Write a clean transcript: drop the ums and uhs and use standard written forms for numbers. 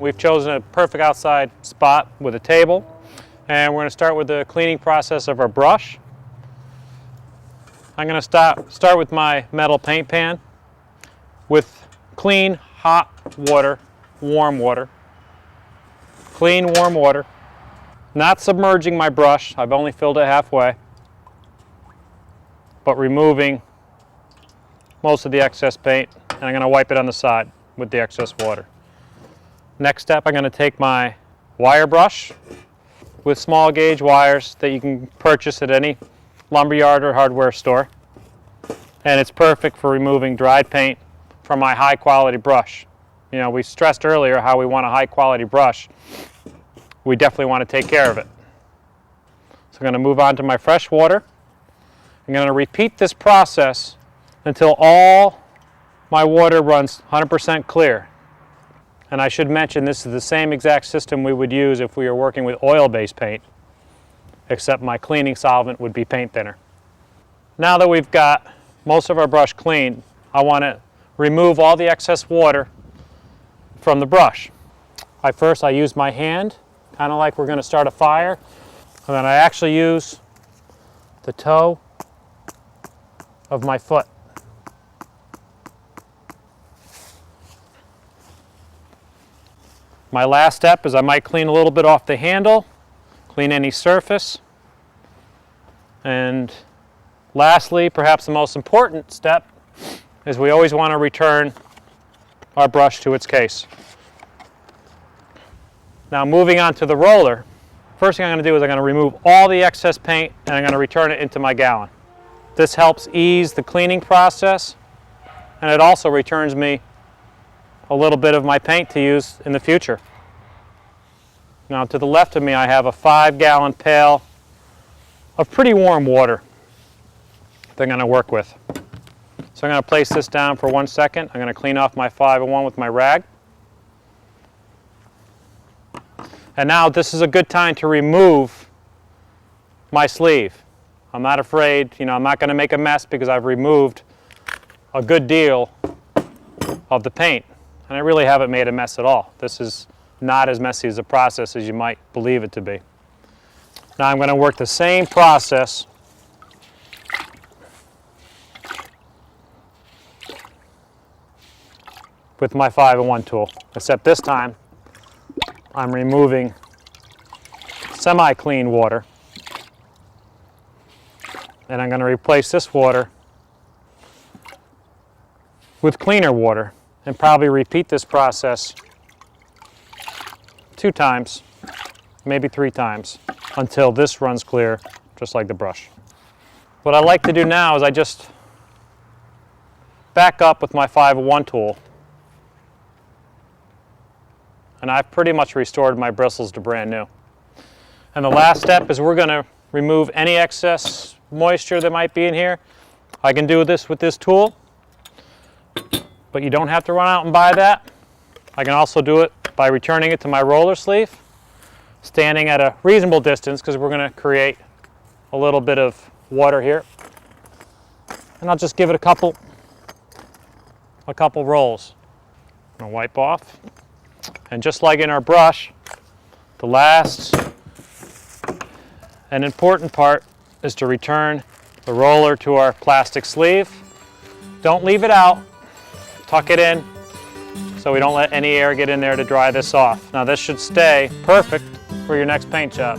We've chosen a perfect outside spot with a table, and we're going to start with the cleaning process of our brush. I'm going to start with my metal paint pan with clean, hot water, warm water. Clean, warm water. Not submerging my brush, I've only filled it halfway, but removing most of the excess paint, and I'm going to wipe it on the side with the excess water. Next step, I'm going to take my wire brush with small gauge wires that you can purchase at any lumberyard or hardware store, and it's perfect for removing dried paint from my high quality brush. You know, we stressed earlier how we want a high quality brush. We definitely want to take care of it. So I'm going to move on to my fresh water. I'm going to repeat this process until all my water runs 100% clear. And I should mention this is the same exact system we would use if we were working with oil-based paint, except my cleaning solvent would be paint thinner. Now that we've got most of our brush clean, I want to remove all the excess water from the brush. First I use my hand, kind of like we're going to start a fire, and then I actually use the toe of my foot. My last step is I might clean a little bit off the handle, clean any surface, and lastly, perhaps the most important step, is we always want to return our brush to its case. Now moving on to the roller, first thing I'm going to do is I'm going to remove all the excess paint and I'm going to return it into my gallon. This helps ease the cleaning process, and it also returns me a little bit of my paint to use in the future. Now to the left of me I have a 5-gallon pail of pretty warm water that I'm going to work with. So I'm going to place this down for 1 second. I'm going to clean off my 5-in-1 with my rag. And now this is a good time to remove my sleeve. I'm not afraid, I'm not going to make a mess because I've removed a good deal of the paint. And I really haven't made a mess at all. This is not as messy as a process as you might believe it to be. Now I'm going to work the same process with my 5-in-1 tool, except this time I'm removing semi-clean water, and I'm going to replace this water with cleaner water and probably repeat this process 2 times, maybe 3 times, until this runs clear, just like the brush. What I like to do now is I just back up with my 5-in-1 tool, and I've pretty much restored my bristles to brand new. And the last step is we're going to remove any excess moisture that might be in here. I can do this with this tool, but you don't have to run out and buy that. I can also do it by returning it to my roller sleeve, standing at a reasonable distance because we're going to create a little bit of water here. And I'll just give it a couple rolls. I'm going to wipe off. And just like in our brush, the last and important part is to return the roller to our plastic sleeve. Don't leave it out. Tuck it in so we don't let any air get in there to dry this off. Now this should stay perfect for your next paint job.